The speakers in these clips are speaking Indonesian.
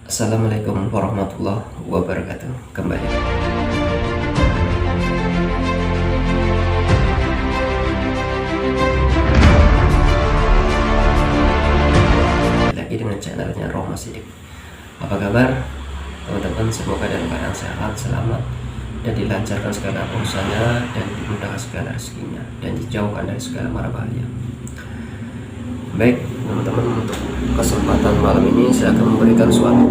Assalamualaikum warahmatullahi wabarakatuh. Kembali lagi dengan channelnya Romo Sidik. Apa kabar teman-teman? Semoga dalam keadaan sehat, selamat, dan dilancarkan segala urusanya, dan dimudahkan segala rezekinya, dan dijauhkan dari segala mara bahaya. Baik teman-teman, untuk kesempatan malam ini saya akan memberikan suatu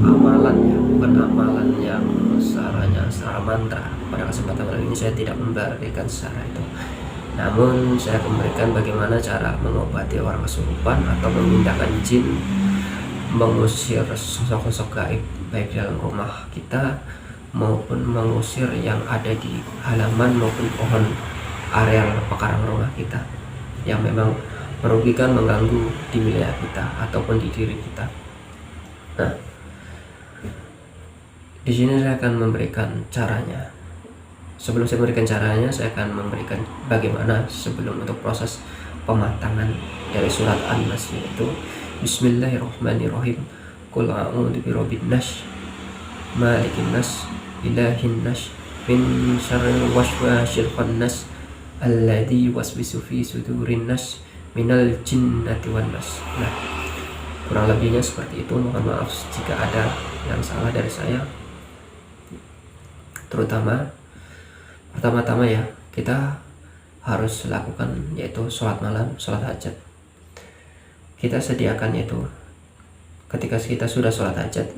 amalan, ya bukan amalan yang secara mantra. Pada kesempatan malam ini saya tidak memberikan secara itu, namun saya akan memberikan bagaimana cara mengobati orang kesurupan atau memindahkan jin, mengusir sosok-sosok gaib baik dalam rumah kita maupun mengusir yang ada di halaman maupun pohon areal pekarangan rumah kita yang memang merugikan, mengganggu di wilayah kita ataupun di diri kita. Nah, di sini saya akan memberikan caranya. Sebelum saya memberikan caranya, saya akan memberikan bagaimana sebelum untuk proses pematangan dari surat An-Nas, yaitu Bismillahirrahmanirrahim. Qul a'udzu birabbin nas, malikin nas, ilahin nas, min syarril waswasil khannas, alladzi yuwaswisu fi sudurin nas, minal jinnati wan nas. Nah, kurang lebihnya seperti itu. Mohon maaf jika ada yang salah dari saya. Pertama-tama ya, kita harus lakukan yaitu sholat malam, sholat hajat. Kita sediakan yaitu ketika kita sudah sholat hajat,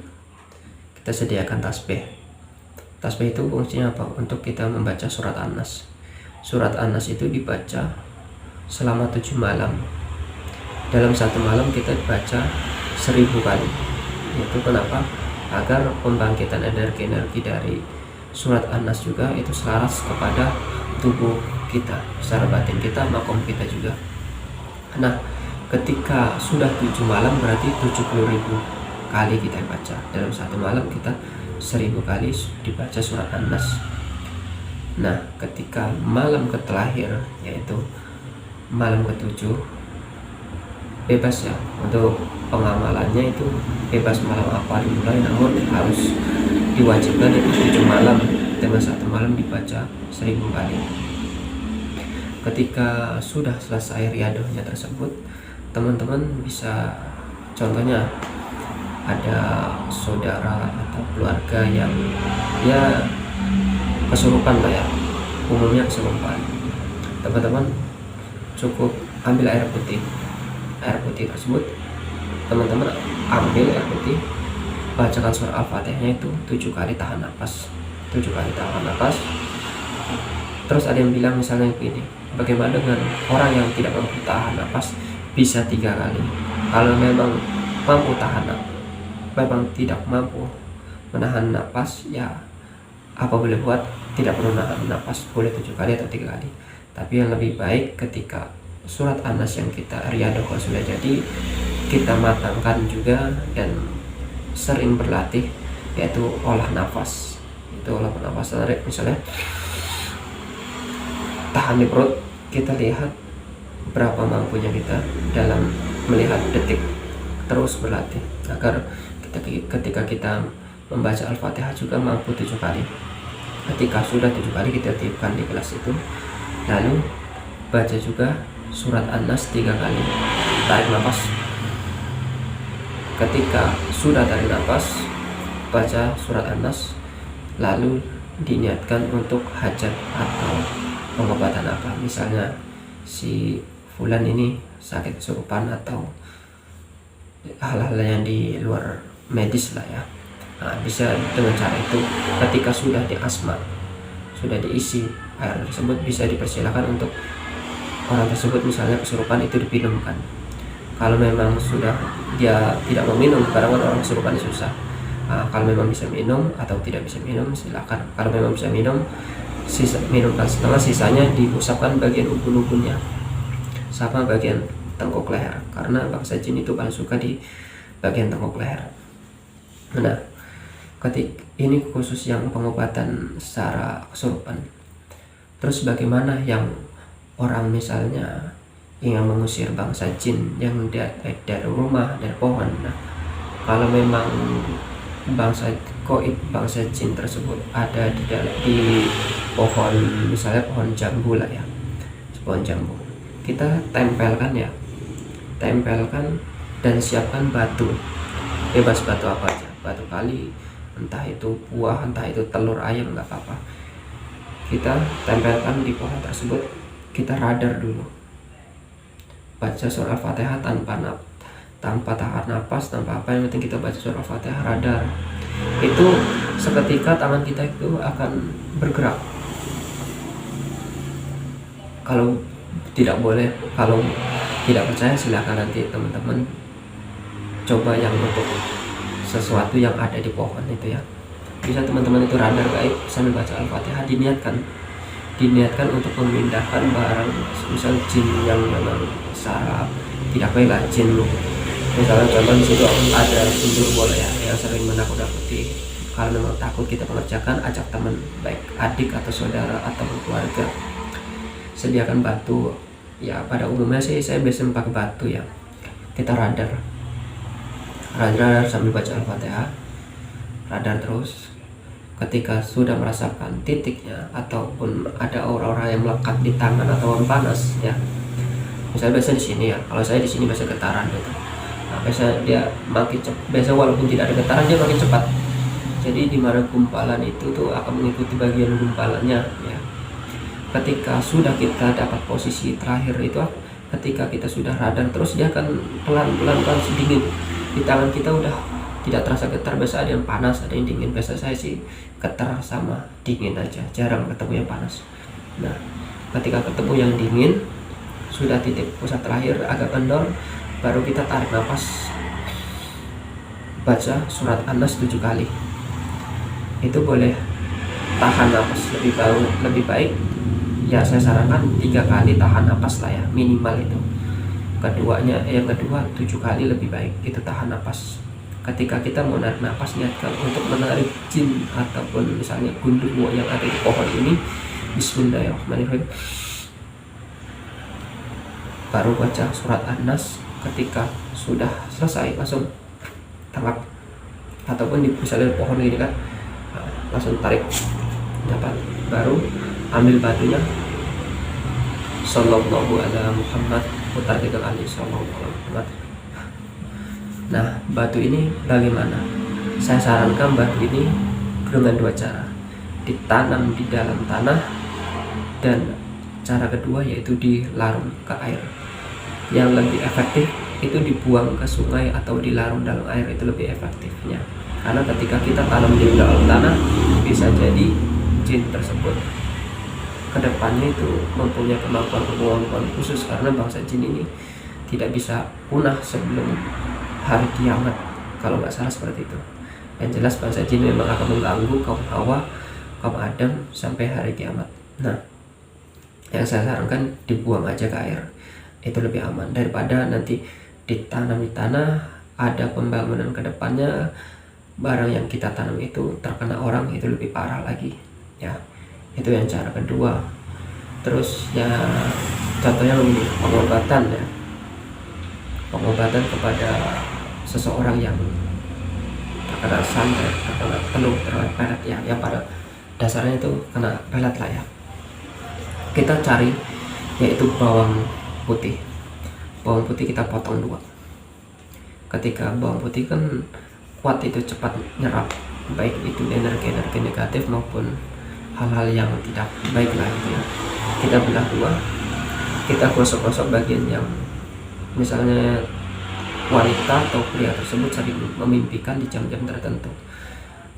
kita sediakan tasbih. Tasbih itu fungsinya apa? Untuk kita membaca surat An-Nas. Surat An-Nas itu dibaca selama 7 malam. Dalam satu malam kita baca 1000 kali. Itu kenapa? Agar pembangkitan energi dari surat An-Nas juga itu selaras kepada tubuh kita, secara batin kita, makom kita juga. Nah, ketika sudah 7 malam berarti 70.000 kali kita baca. Dalam satu malam kita 1000 kali dibaca surat An-Nas. Nah, ketika malam terakhir yaitu malam ke-7, bebas ya, untuk pengamalannya itu bebas malam apa dimulai, namun harus diwajibkan itu 7 malam dengan satu malam dibaca 1000 kali. Ketika sudah selesai riadohnya tersebut, teman-teman bisa, contohnya ada saudara atau keluarga yang ya kesurupan lah ya, umumnya kesurupan, teman-teman cukup ambil air putih tersebut, teman-teman ambil air putih, bacakan surah Al-Fatihahnya itu 7 kali, tahan nafas 7 kali, tahan nafas. Terus ada yang bilang misalnya begini, bagaimana dengan orang yang tidak mampu tahan nafas? Bisa 3 kali. Kalau memang mampu tahan nafas, memang tidak mampu menahan nafas, ya apa boleh buat, tidak perlu menahan nafas, boleh 7 kali atau 3 kali. Tapi yang lebih baik ketika surat An-Nas yang kita riadohkan sudah jadi, kita matangkan juga dan sering berlatih, yaitu olah nafas. Itu olah nafas, misalnya tahan di perut, kita lihat berapa mampunya kita dalam melihat detik, terus berlatih agar ketika kita membaca Al-Fatihah juga mampu 7 kali. Ketika sudah 7 kali kita tiupkan di kelas itu, lalu baca juga surat An-Nas 3 kali, tarik nafas. Ketika sudah tarik nafas, baca surat An-Nas, lalu diniatkan untuk hajat atau pengobatan apa, misalnya si fulan ini sakit kesurupan atau hal-hal yang di luar medis lah ya. Nah, bisa dengan cara itu. Ketika sudah diasma, sudah diisi air tersebut, bisa dipersilakan untuk orang tersebut misalnya kesurupan itu diminumkan. Kalau memang sudah dia tidak mau minum, kadang orang kesurupan susah. Kalau memang bisa minum atau tidak bisa minum, silakan. Kalau memang bisa minum, minumkan setengah, sisanya diusapkan bagian ubun-ubunnya sama bagian tengkuk leher, karena bangsa jin itu paling suka di bagian tengkuk leher. Nah, ini khusus yang pengobatan secara kesurupan. Terus bagaimana yang orang misalnya ingin mengusir bangsa jin yang dari rumah, dari pohon? Nah, Kalau memang bangsa goib, bangsa jin tersebut ada di pohon, misalnya pohon jambu lah ya, pohon jambu, kita tempelkan ya, tempelkan dan siapkan batu, bebas batu apa aja, batu kali, entah itu buah, entah itu telur ayam, nggak apa-apa, kita tempelkan di pohon tersebut. Kita radar dulu, baca surah Al-Fatihah tanpa tahan nafas, tanpa apa, yang penting kita baca surah Al-Fatihah, radar. Itu seketika tangan kita itu akan bergerak. Kalau tidak boleh, kalau tidak percaya silahkan nanti teman-teman coba yang untuk sesuatu yang ada di pohon itu ya. Bisa teman-teman itu radar gaib sambil baca Al-Fatihah, diniatkan untuk memindahkan barang, misal jin yang memang saraf tidak baik lah, jin misalnya contoh di situ ada gundurwo ya yang sering menakut-nakuti. Kalau memang takut kita mengerjakan, ajak teman, baik adik atau saudara atau keluarga, sediakan batu ya. Pada umumnya sih saya biasanya pakai batu ya. Kita radar sambil baca Al-Fatihah, radar terus. Ketika sudah merasakan titiknya ataupun ada aura-aura yang melekat di tangan atau panas ya, misalnya biasa di sini ya, kalau saya di sini biasa getaran gitu. Nah, biasa dia makin cepat, biasa walaupun tidak ada getaran dia makin cepat. Jadi di mana gumpalan itu tuh akan mengikuti bagian gumpalannya ya. Ketika sudah kita dapat posisi terakhir itu, ketika kita sudah radar terus, dia akan pelan-pelan dingin di tangan kita. Udah tidak terasa getar, biasa ada yang panas, ada yang dingin. Biasa saya sih getar sama dingin aja, jarang ketemu yang panas. Nah, ketika ketemu yang dingin, sudah titik pusat terakhir agak kendor, baru kita tarik nafas, baca surat An-Nas 7 kali. Itu boleh tahan nafas lebih baik ya, saya sarankan 3 kali tahan nafas lah ya, minimal itu. Yang kedua 7 kali lebih baik itu tahan nafas. Ketika kita mau narik nafas, niatkan untuk menarik jin ataupun misalnya gundurwo yang ada di pohon ini. Bismillahirrahmanirrahim. Baru baca surat An-Nas. Ketika sudah selesai langsung tangkap, ataupun di misalnya pohon ini kan, langsung tarik dapat, baru ambil batunya, sallallahu ala Muhammad, putar 3 kali, sallallahu ala Muhammad. Nah, batu ini bagaimana? Saya sarankan batu ini dengan 2 cara, ditanam di dalam tanah, dan cara kedua yaitu dilarung ke air. Yang lebih efektif itu dibuang ke sungai atau dilarung dalam air, itu lebih efektifnya. Karena ketika kita tanam di dalam tanah, bisa jadi jin tersebut kedepannya itu mempunyai kemampuan khusus, karena bangsa jin ini tidak bisa punah sebelum hari kiamat, kalau nggak salah seperti itu. Yang jelas bangsa jin memang akan mengganggu kaum Hawa, kaum Adam sampai hari kiamat. Nah, yang saya sarankan dibuang aja ke air, itu lebih aman daripada nanti ditanam di tanah, ada pembangunan ke depannya, barang yang kita tanam itu terkena orang, itu lebih parah lagi ya. Itu yang cara kedua. Terus ya contohnya begini, pengobatan kepada seseorang yang terkena santet, terkena telur, terkena pelet ya, yang pada dasarnya itu kena pelet lah ya. Kita cari yaitu bawang putih kita potong 2. Ketika bawang putih kan kuat, itu cepat nyerap baik itu energi negatif maupun hal-hal yang tidak baik lah gitu ya. Kita belah 2, kita gosok-gosok bagian yang misalnya wanita atau pria tersebut sering memimpikan di jam-jam tertentu.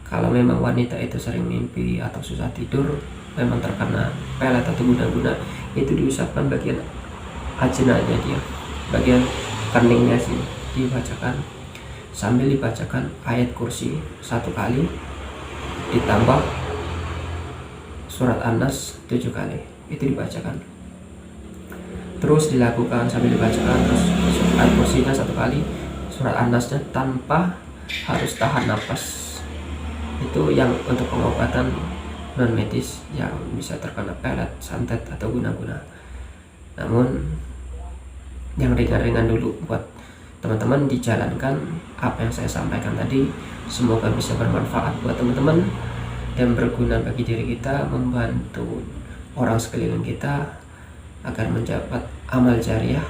Kalau memang wanita itu sering mimpi atau susah tidur, memang terkena pelet atau guna-guna, itu diusapkan bagian ajnanya dia, bagian keningnya sih, dibacakan sambil dibacakan ayat kursi 1 kali, ditambah surat An-Nas 7 kali, itu dibacakan terus, dilakukan sambil dibacakan terus ayat kursinya 1 kali, surat An-Nasnya, tanpa harus tahan nafas. Itu yang untuk pengobatan non medis yang bisa terkena pelet, santet atau guna-guna. Namun yang ringan-ringan dulu buat teman-teman dijalankan apa yang saya sampaikan tadi. Semoga bisa bermanfaat buat teman-teman dan berguna bagi diri kita, membantu orang sekeliling kita agar mendapat amal jariah.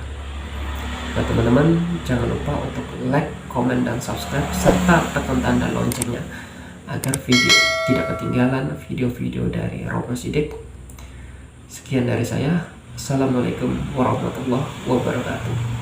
Buat teman-teman, jangan lupa untuk like, komen, dan subscribe serta tekan tanda loncengnya agar video tidak ketinggalan video-video dari Romo Sidik. Sekian dari saya. Assalamualaikum warahmatullahi wabarakatuh.